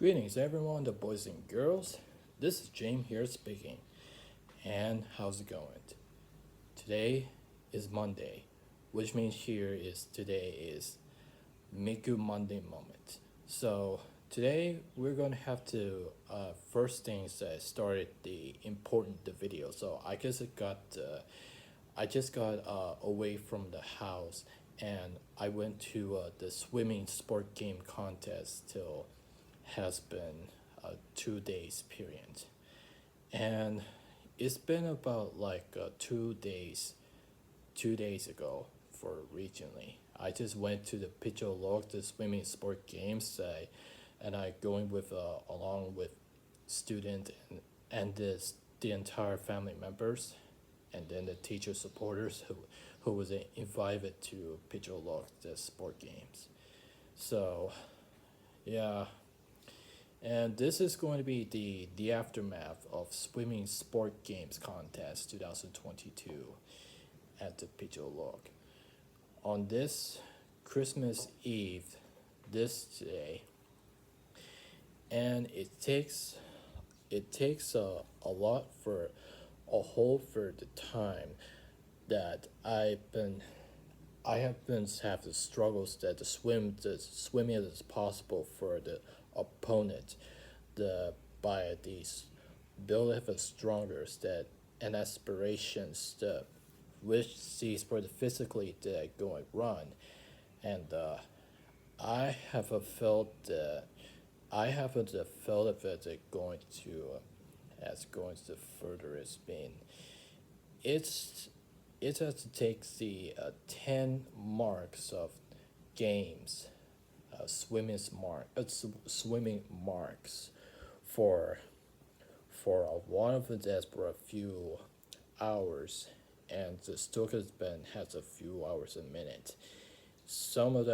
Greetings, everyone, the boys and girls. This is James here speaking. And how's it going? Today is Monday, which means today is Miku Monday moment. So today we're gonna have to first things started the important the video. So I just got away from the house and I went to the swimming sport game contest till has been a 2 days period, and it's been about like 2 days ago for regionally. I just went to the Pixiv, the swimming sport games, and I going with along with student and the entire family members, and then the teacher supporters who was invited to Pixiv, the sport games. So yeah, and this is going to be the aftermath of Swimming Sport Games Contest 2022 at the Pixiv. On this Christmas Eve, this day, and it takes a lot for a whole for the time that I have been have the struggles that the swimming as possible for the opponent, the by these build up stronger that and aspirations the which sees for the physically the going run, and I have a felt I haven't felt of it going to as going to further as being it's it has to take the 10 marks of games, swimming marks for one of it that's for a few hours, and the Stoker's been has a few hours a minute. Some of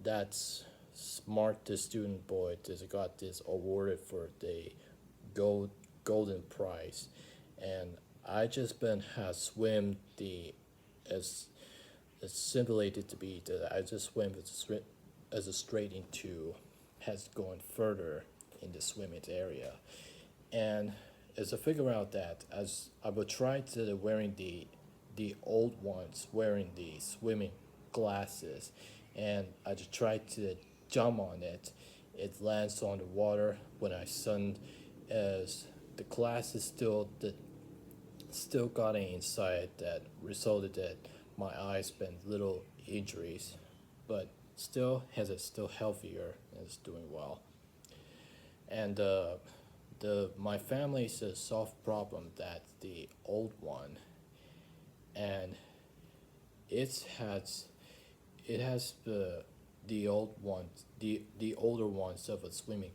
that's smart the student boy just got this awarded for the gold golden prize, and I just been has swim the as it's simulated to be that I just swim as a straight into has going further in the swimming area, and as I figure out that as I would try to wearing the old ones wearing the swimming glasses, and I just try to jump on it. It lands on the water when I sun as the glass is still got an inside that resulted that my eyes been little injuries, but still healthier and is doing well. And the my family's a soft problem that the old one, and it has the old ones the older ones of a swimming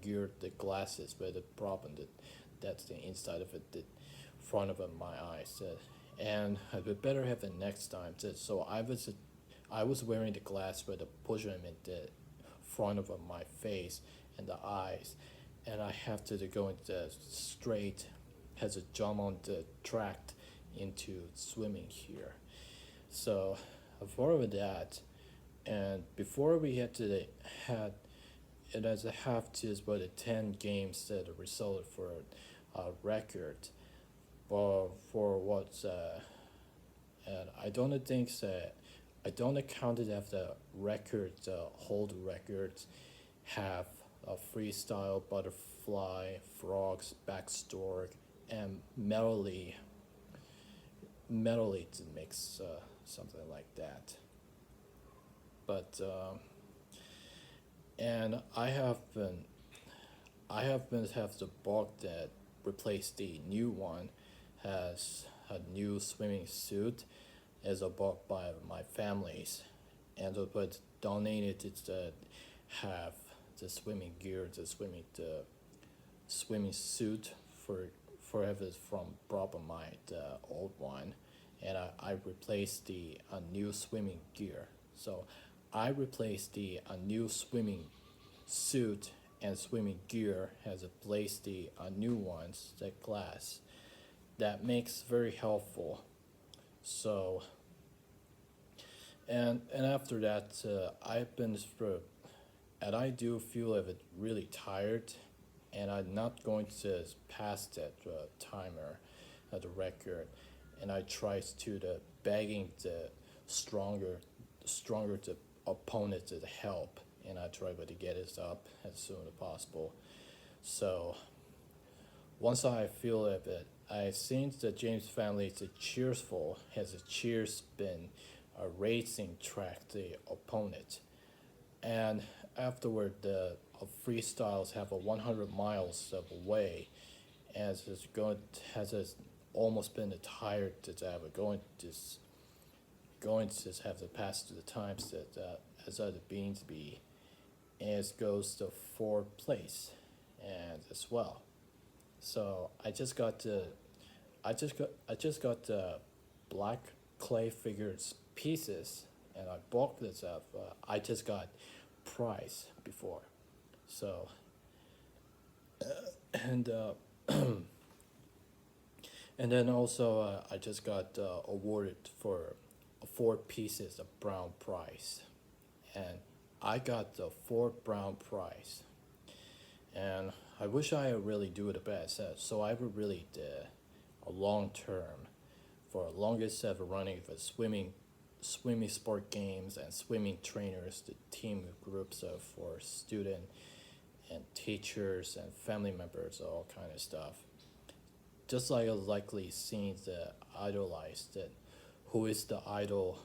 gear the glasses where the problem that's the inside of it the front of my eyes, and I would better have it next time. So I was wearing the glass where the push them in the front of my face and the eyes, and I have to go into straight has a jump on the track into swimming here. So for that, and before we had it as a half to about the 10 games that resulted for a record for what's and I don't account it as the record hold records have a freestyle butterfly frogs backstork and melody to mix something like that, but and I have been have the bulk that replaced the new one has a new swimming suit as a bulk by my families, and but donated it to have the swimming gear the swimming suit for it from brought my the old one, and I replaced the a new swimming gear. So I replaced the a new swimming suit and swimming gear has replaced the new ones the glass that makes very helpful. So and after that I've been and I do feel a bit really tired, and I'm not going to pass that timer, the record, and I try to the begging the stronger, stronger the opponent to help, and I try to get it up as soon as possible. So once I feel a bit, I think the James family is cheerful, has a cheers been a racing track the opponent, and afterward the freestyles have a 100 miles of way, as it's going has it's almost been tired to have a going to have to pass to the times that as other beings be, and it goes to fourth place, and as well. So I just got the black clay figures pieces, and I bought this up. I just got price before, so and and then also I just got awarded for four pieces of brown prize, and I got the four brown prize, and I wish I really do the best. So I would really a long term for longest ever running for swimming sport games and swimming trainers, the team groups of for student and teachers and family members, all kind of stuff. Just like a likely seen the idolized that who is the idol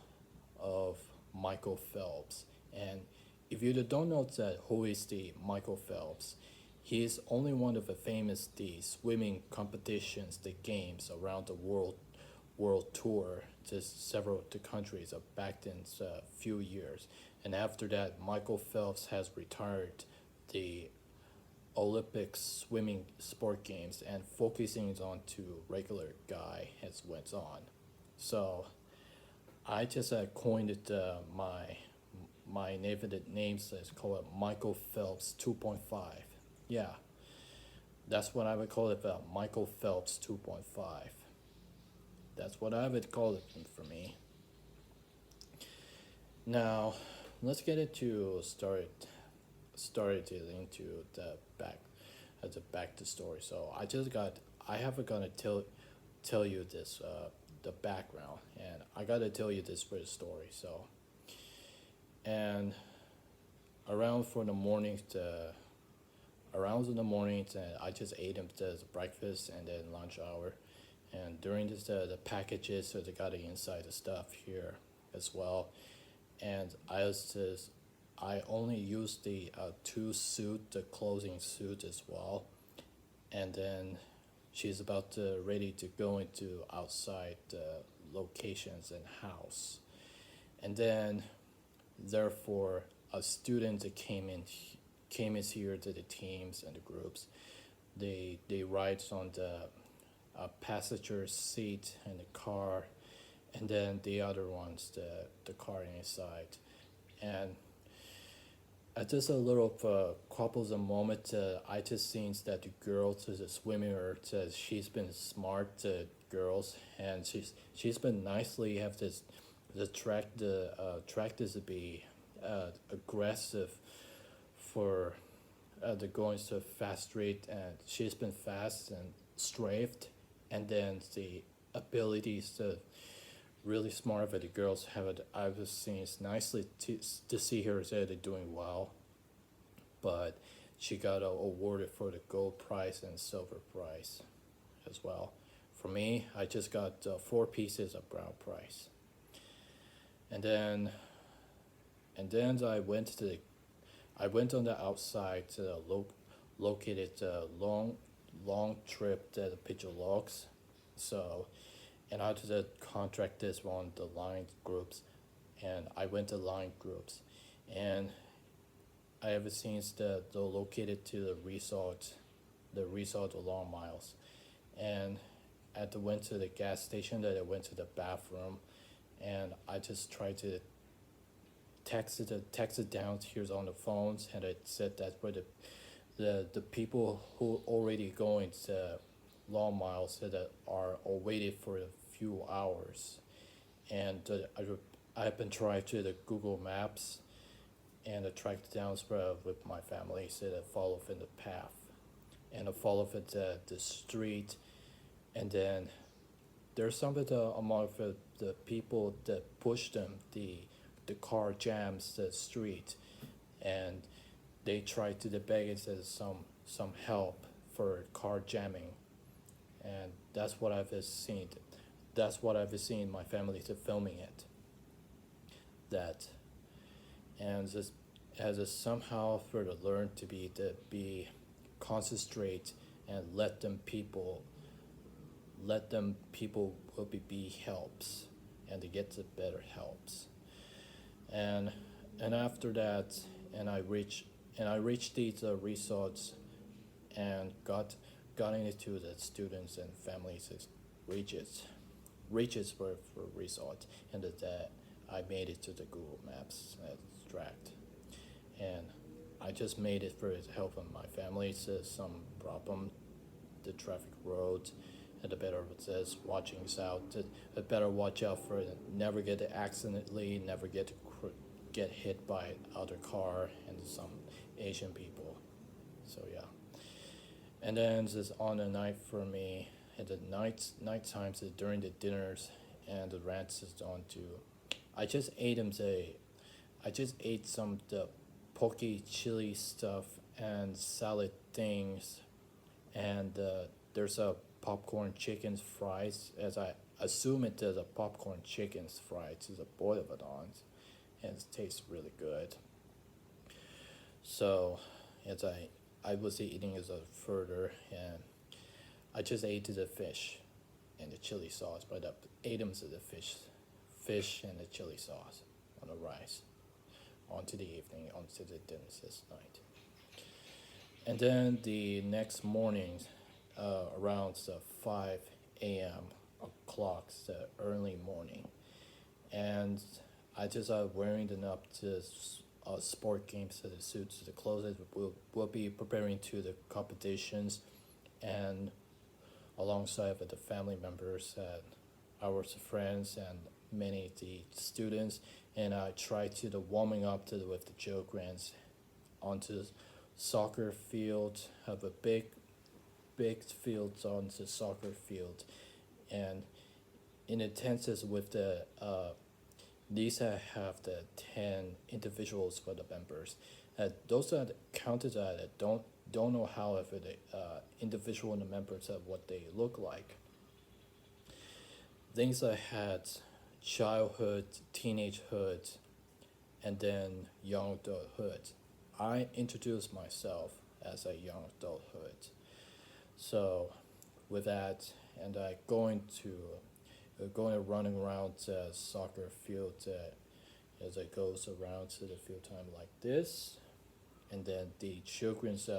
of Michael Phelps. And if you don't know that who is the Michael Phelps, he is only one of the famous the swimming competitions, the games around the world tour to several the countries back in a few years. And after that, Michael Phelps has retired the Olympic swimming sport games and focusing on to regular guy as went on. So I just coined it my names is called Michael Phelps 2.5. Yeah, that's what I would call it. Michael Phelps 2.5. That's what I would call it for me. Now, let's get into started into the back to story. So I have gonna tell you this the background, and I gotta tell you this for the story. So, and around for the morning to around in the mornings, and I just ate them the breakfast and then lunch hour, and during this the packages, so they got the inside the stuff here as well, and I only used the two suit, the clothing suit as well, and then she's about to ready to go into outside locations and house, and then therefore a student that came in here to the teams and the groups. They ride on the passenger seat in the car, and then the other ones the car inside, and at just a little couples a moment, I just seen that the girl to the swimmer, she's been smart girls, and she's been nicely have this the track is to be aggressive for the going to fast rate, and she's been fast and strafed, and then the abilities to really smart for the girls have it. I've seen it's nicely to see her that they're doing well, but she got awarded for the gold prize and silver prize as well. For me, I just got four pieces of brown prize, and then I went on the outside to located long trip to the Pigeon Logs, so, and I just contract this one the line groups, and I went to line groups, and I ever since the located to the resort of long miles, and at the went to the gas station that I went to the bathroom, and I just tried to text it down here on the phones, and it said that where the people who already going to long miles that are waited for a few hours, and I've been trying to the Google Maps, and I tracked down with my family, so I followed in the path, and I followed the street, and then there's some of the among the people that push them, the car jams the street, and they try to beg it as some help for car jamming, and that's what I've seen. That's what I've seen my family to filming it. That and just as a somehow for to learn to be concentrate and let them people will be helps and to get the better helps and after that and I reached these resorts and got into the students and families reaches for resort and that I made it to the Google Maps tracked and I just made it for helping my family to some problem the traffic roads and the better it says watching out to better watch out for it never get accidentally never get hit by other car and some Asian people so yeah and then just on the night for me at the night times during the dinners and the rants is on to I just ate them say I just ate some the pokey chili stuff and salad things and there's a popcorn chicken fries as I assume it is a popcorn chicken fries is a boiled it on and it tastes really good so as I was eating as a further and I just ate the fish and the chili sauce but I ate them to the fish and the chili sauce on the rice onto the evening onto the dinner this night and then the next morning around 5 a.m. o'clock, the early morning. And I just wearing them up to sport games, to the suits, the clothes. We'll be preparing to the competitions and alongside with the family members and our friends and many the students. And I try to the warming up to with the Joe Grants onto the soccer field, have a big fields on the soccer field and in attendance with the these have the 10 individuals for the members those are counted that don't know how if the individual and the members of what they look like things I had childhood teenagehood and then young adulthood I introduced myself as a young adulthood so with that, and I going running around the soccer field as I goes around to the field time like this, and then the children's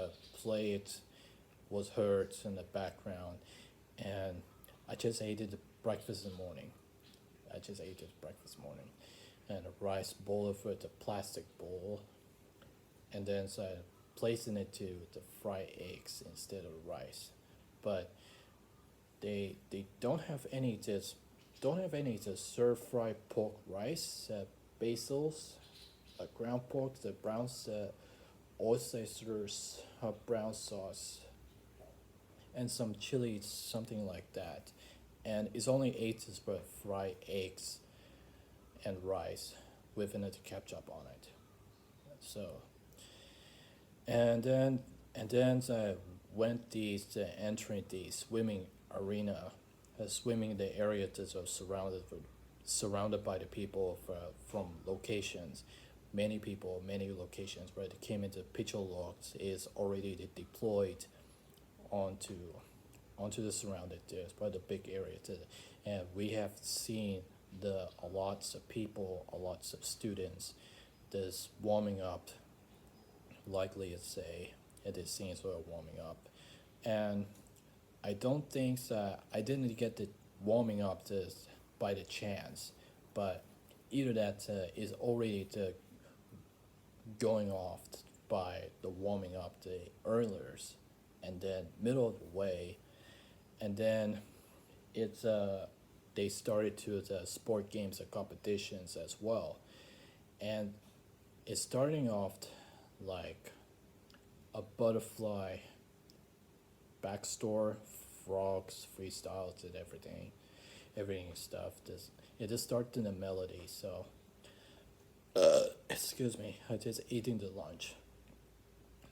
play it was heard in the background, and I just ate the breakfast in the morning. I just ate the breakfast morning, and a rice bowl of it, a plastic bowl, and then so I placing it to the fried eggs instead of rice, but they don't have any just stir fried pork rice, basils, ground pork, the brown oysters, brown sauce, and some chili, something like that, and it's only eight for fried eggs and rice with another ketchup on it, so. And then I went entering the swimming arena, swimming the area that are surrounded by the people from locations, many people, many locations where they came into picture logs is already deployed onto the surrounded there's quite a big area and we have seen the lots of people, lots of students, that's warming up likely to say it is seen sort of warming up and I don't think that I didn't get the warming up this by the chance but either that is already going off by the warming up the earlers and then middle of the way and then it's they started to the sport games and competitions as well and it's starting off like a butterfly backstore, frogs, freestyles, and everything stuff. This it just starts in the melody. So excuse me, I just eating the lunch.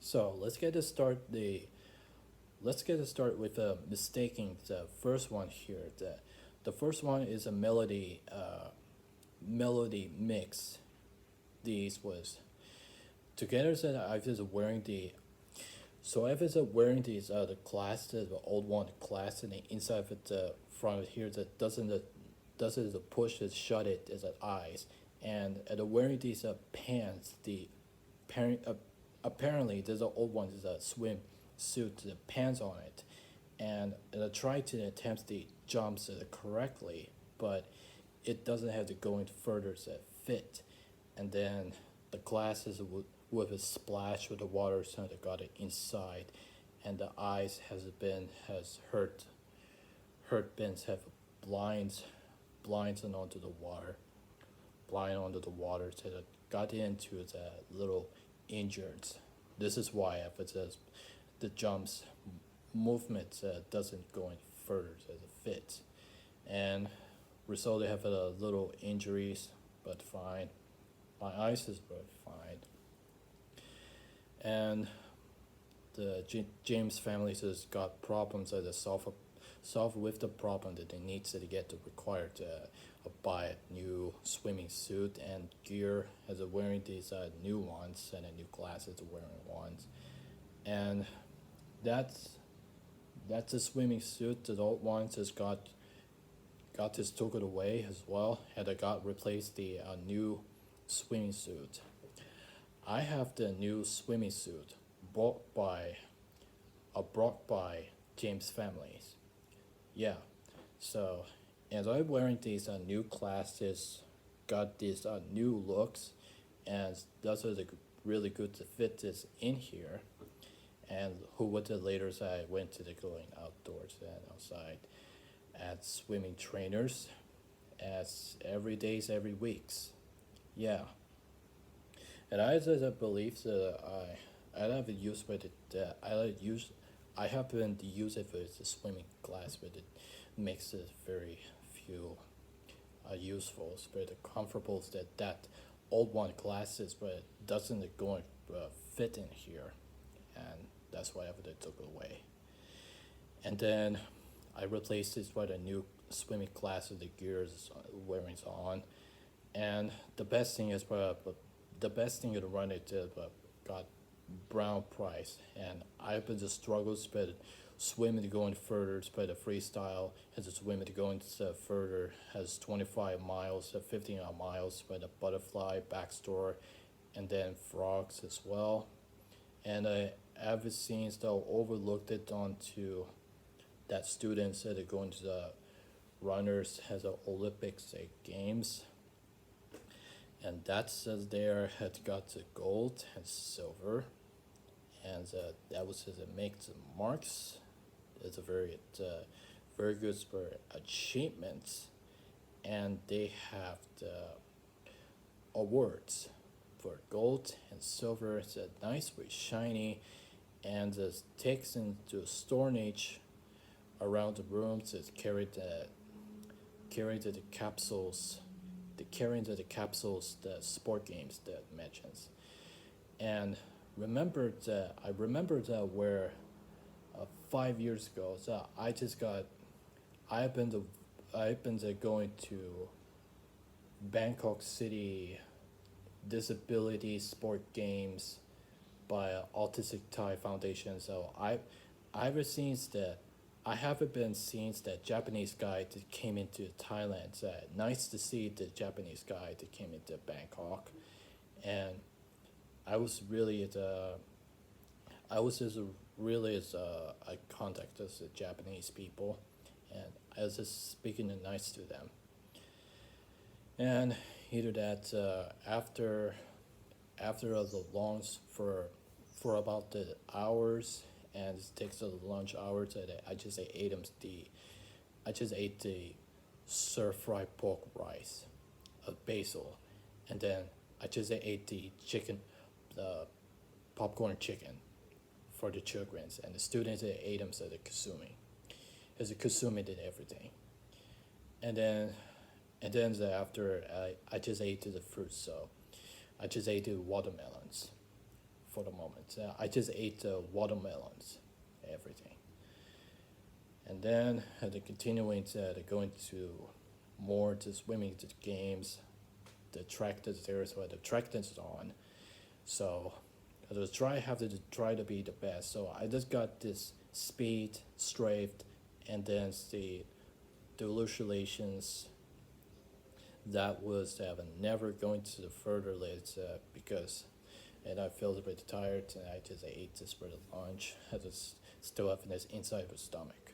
So let's get to start with mistaking the first one here. The first one is a melody mix. These was together that I was wearing the so I was wearing these the class the old one class and the inside of it the front here that doesn't the push it shut it as an eyes and wearing these pants the parent apparently there's an old one is a swim suit the pants on it and I tried to attempt the jumps correctly but it doesn't have to go into further to fit and then the glasses with a splash with the water so that got it inside and the eyes has hurt bins have blinds and onto the water blind onto the water so that got into the little injured. This is why if it says the jumps movement doesn't go any further as it fits and result they have a little injuries but fine my eyes is very fine and the James family has got problems that they solve with the problem that they need to get to require to buy a new swimming suit and gear as a wearing these new ones and a new glasses wearing ones and that's a swimming suit the old ones has got this took it away as well and I got replaced the new swimming suit. I have the new swimming suit brought by James families. Yeah, so and I'm wearing these new glasses, got these new looks, and those are the really good to fit this in here. And who would the later say I went to the going outdoors and outside at swimming trainers as every days, every weeks. Yeah. And I just believe that I have used with it I happen to use it with the swimming class but it makes it very few useful it's very comfortable that old one glasses but it doesn't go and fit in here and that's why I took it away and then I replaced this with a new swimming class with the gears wearing on and the best thing is the best thing to run it got brown price and I've been just struggles but swimming to going further but the freestyle has a swimming to going further has 25 miles 15 miles by the butterfly backstore and then frogs as well and I ever since though overlooked it onto that students that are going to the runners has a Olympics games and that says there had got the gold and silver and that was it makes the marks it's a very good for achievements and they have the awards for gold and silver it's a nice very shiny and takes into storage around the rooms it's carried to the capsules the sport games that mentions and I remembered that where 5 years ago so I've been going to Bangkok City disability sport games by Autistic Thai Foundation so I've seen that I haven't been seeing that Japanese guy that came into Thailand. So nice to see the Japanese guy that came into Bangkok, and I was really I contacted the Japanese people, and I was just speaking nice to them. And either that after the lunch for about the hours and it takes the lunch hour that I just ate the stir fried pork rice, basil, and then I just ate the chicken, the popcorn chicken for the children, and the students ate them so the Kasumi. Because the Kasumi did everything. And then after I just ate the fruits, so I just ate the watermelons for the moment. I just ate the watermelons, everything. And then continuing to going to more to swimming to games, the track that's there, so the track that's on. So I was try to be the best. So I just got this speed, strength, and then the hallucinations that was never going to the further list because and I felt a bit tired and I just ate this for the lunch. I just still have this inside the stomach.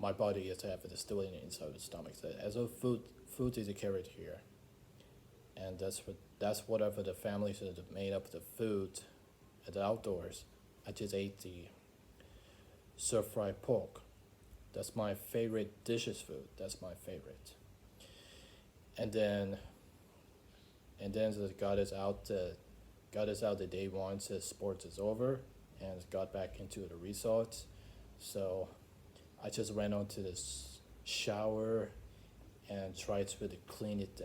My body is having it still in the inside of the stomach. So as a food is carried here, and that's whatever the families that have made up the food at the outdoors. I just ate the stir fried pork. That's my favorite dishes food. That's my favorite. And then got us out. Got us out the day once the sports is over, and got back into the resort. So I just ran on to this shower and tried to clean it.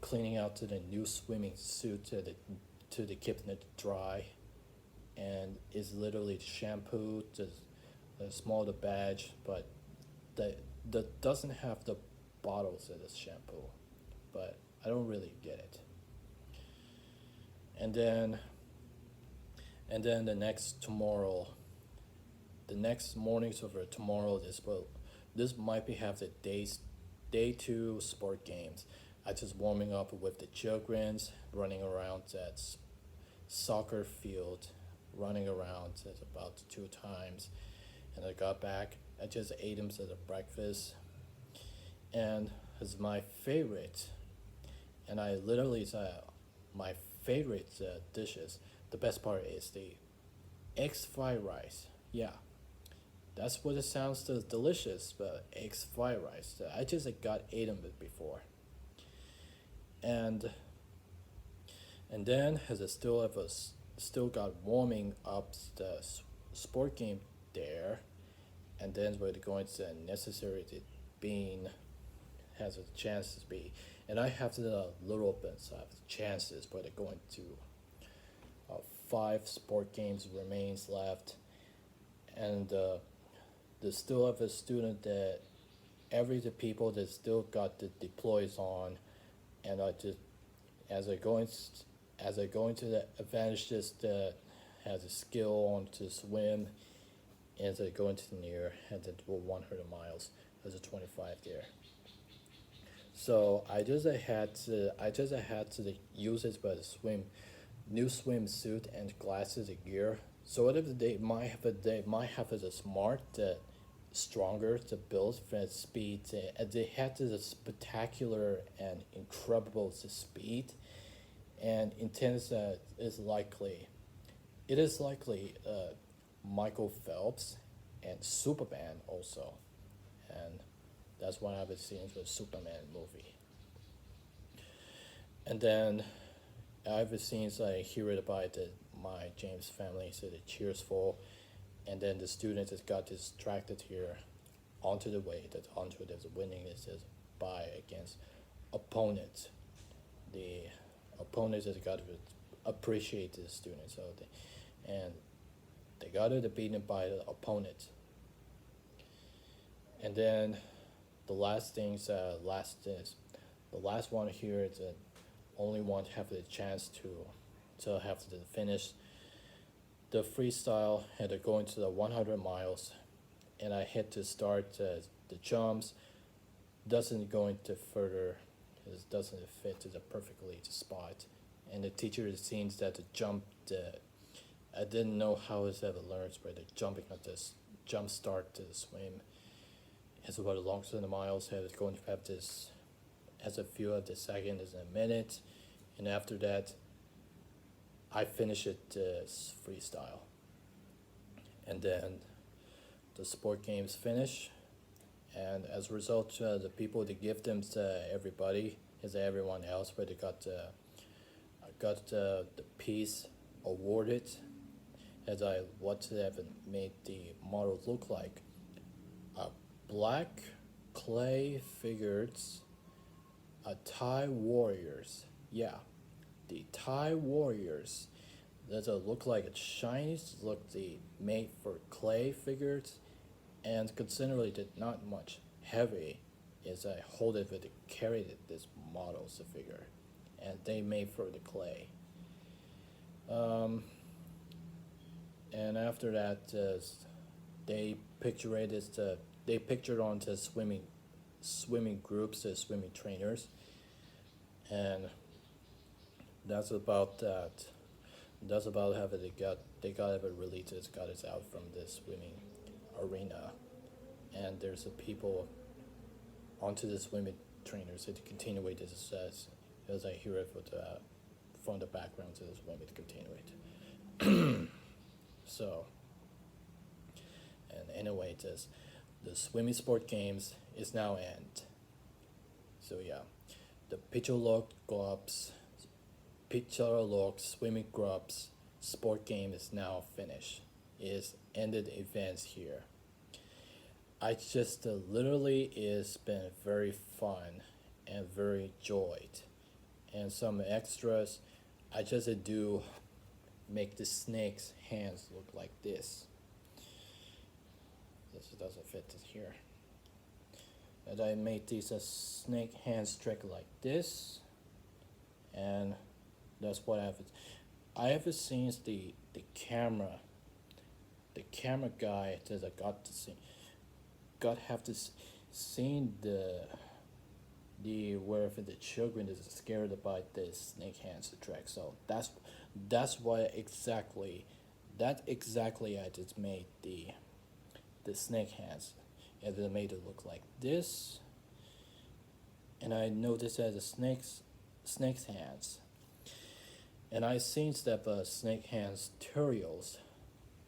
Cleaning out to the new swimming suit to the keeping it dry, and it's literally shampoo the small the badge, but that doesn't have the bottles of this shampoo, but I don't really get it. And then the next mornings of tomorrow, this might be have the day two sport games. I just warming up with the childrens, running around that soccer field, running around about 2 times, and I got back. I just ate them as a breakfast, and as my favorite, and I literally my favorite dishes. The best part is the eggs fried rice. Yeah, that's what it sounds delicious, but eggs fried rice. I just got ate them before. And then as I still got warming up the sport game there, and then we're going to necessary to being has a chance to be, and I have the little bits of chances, but they're going to 5 sport games remains left, and there's still have a student that every the people that still got the deploys on, and I just as I go into the advantage that has a skill on to swim, as I go into the near and then 100 miles as a 25 there. So I just had to use it by the new swimsuit and glasses and gear. So whatever they might have as a smart stronger to build for speed. They had this spectacular and incredible speed, and intense it is likely Michael Phelps and Superman also, and that's one of the scenes with Superman movie. And then I've seen I hear it about my James family so the cheers for, and then the students that got distracted here onto the way that onto the winning is by against opponents. The opponents that got to appreciate the students, and they got it beaten by the opponent. And then the last one here is that only one have the chance to have to finish the freestyle, and they're going to the 100 miles, and I had to start the jumps. Doesn't go into further, it doesn't fit to the perfectly the spot, and the teacher seems that the jump I didn't know how it ever learns, but the jumping at this jump start to the swim. It's about the longest of the miles. It's going to have this as a few of the second is a minute, and after that I finish it freestyle, and then the sport games finish, and as a result the people they give them to everybody as everyone else, but they got the piece awarded as I what to have made the model look like. Black clay figures, Thai warriors. Yeah, the Thai warriors. Does it look like a Chinese? Look the made for clay figures, and considerably did not much heavy, as I hold it with carried it this models the figure, and they made for the clay. Um, and after that, they pictured it. They pictured onto swimming groups, swimming trainers, and that's about that. That's about how they got it released. It's got it out from the swimming arena, and there's a people onto the swimming trainers to continue this as I hear it from the background to the swimming to continue it. So, and anyway, the swimming sport games is now end. So yeah, the pitcher log swimming clubs sport game is now finished. Is ended events here. I just literally it's been very fun and very enjoyed, and some extras. I just do make the snake's hands look like this. This doesn't fit here. And I made these snake hands trick like this, and that's what I have. I have seen the camera guy that I got to see, got have to seen the wherever the children is scared about the snake hands to track. So that's why exactly I just made the snake hands, and then made it look like this. And I noticed that the snake's hands, and I seen step snake hands tutorials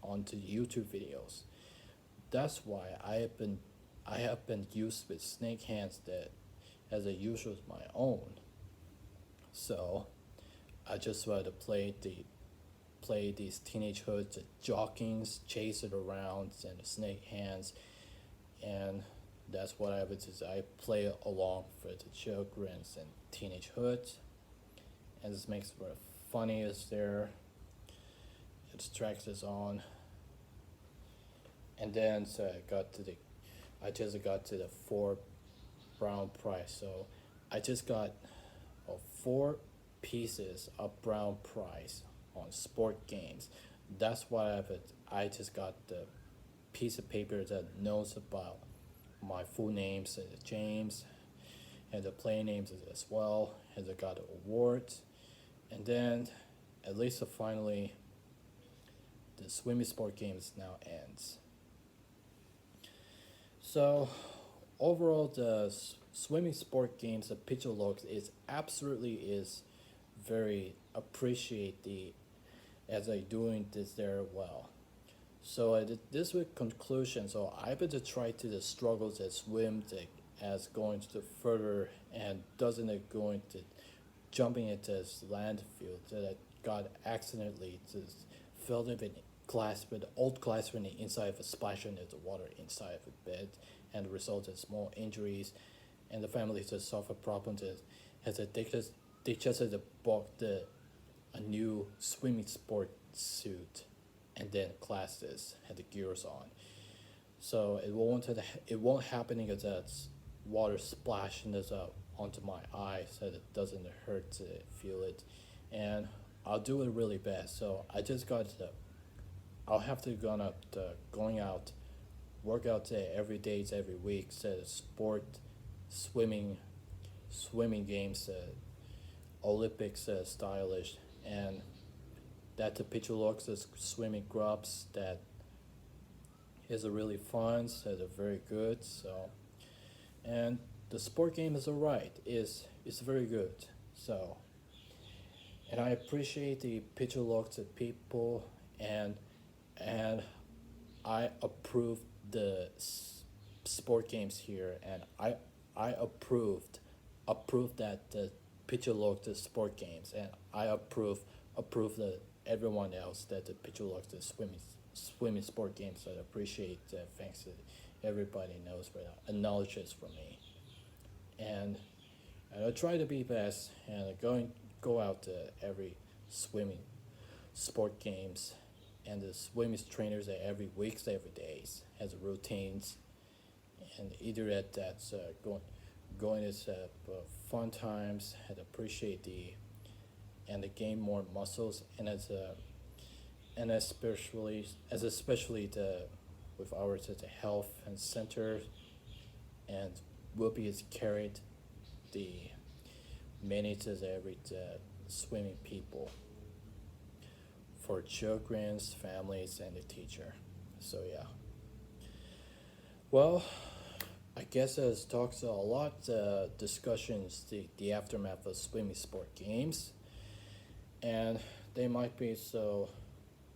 onto YouTube videos. That's why I have been used with snake hands that as a usual as my own. So I just wanted to play these teenage hoods, the jockings, chase it around, and the snake hands, and that's what I would do. I play along for the children's and teenage hoods, and this makes it very funny as there. It tracks is on, and then so I just got to the 4 brown prize. So I just got 4 pieces of brown prize on sport games. That's why I just got the piece of paper that knows about my full names, James, and the play names as well, as I got awards. And then at least finally the swimming sport games now ends. So overall, the swimming sport games, the picture looks is absolutely is very appreciate the as I doing this there well. So I did this with conclusion. So I better try to the struggles that swim as going to further, and doesn't it going to jumping into this landfill that I got accidentally just filled in glass with old glass from the inside of a splash into the water inside of a bed, and the result is small injuries, and the family just suffer problems as they just had to bought a new swimming sport suit, and then classes had the gears on. So it won't happen because that water splashing this up onto my eyes so that it doesn't hurt to feel it, and I'll do it really best. So I just got I'll have to going out, work out every day, every week. So sport, swimming games, Olympics stylish, and that the picture looks as swimming grubs that is a really fun, so they're very good. So, and the sport game is alright, is very good. So, and I appreciate the picture looks of people, and I approve the sport games here, and I approved approve that the picture look the sport games, and I approve the everyone else that the picture look the swimming sport games. So I appreciate thanks to everybody knows for that acknowledges for me, and I try to be best and go out to every swimming sport games and the swimming trainers at every weeks every days has routines, and either at that's going is fun times and appreciate the and to gain more muscles, and as a and especially the with ours at the health and center, and Whoopi is carried the minutes as every swimming people for children's families and the teacher. So yeah, well, I guess as talks a lot discussions the aftermath of swimming sport games, and they might be so.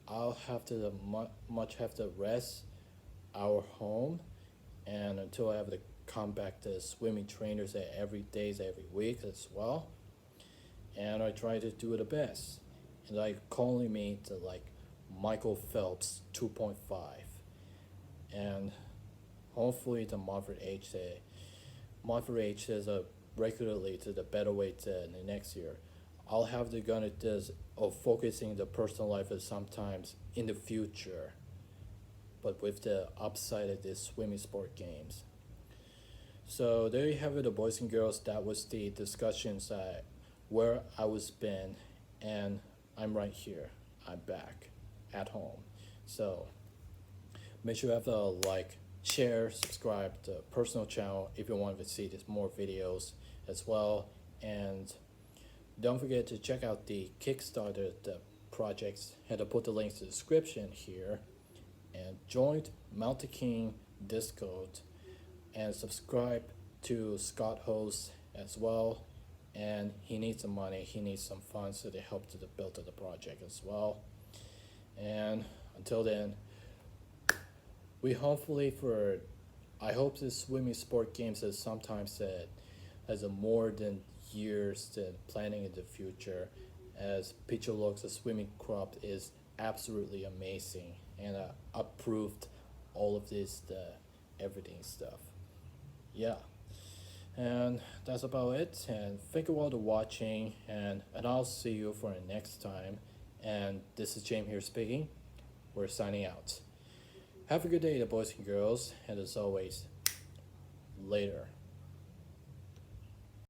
I'll have to much have to rest our home, and until I have to come back to swimming trainers at every days every week as well, and I try to do the best, and I calling me to like Michael Phelps 2.5, and hopefully the Margaret H says regularly to the better weight in the next year. I'll have the gun at this of focusing the personal life as sometimes in the future, but with the upside of these swimming sport games. So there you have it, the boys and girls. That was the discussions where I was been, and I'm right here. I'm back at home. So make sure you have to like, share, subscribe to personal channel if you want to see this more videos as well, and don't forget to check out the Kickstarter the projects, and I'll put the links in the description here, and join Mount the King Discord, and subscribe to Scott Host as well, and he needs some money, he needs some funds to help to the build of the project as well. And until then, we hopefully for I hope this swimming sport games is sometimes has a more than years than planning in the future, as Picture looks the swimming crop is absolutely amazing, and approved all of this everything stuff. Yeah, and that's about it, and thank you all for watching, and I'll see you for the next time. And this is James here speaking. We're signing out. Have a good day, the boys and girls, and as always, later.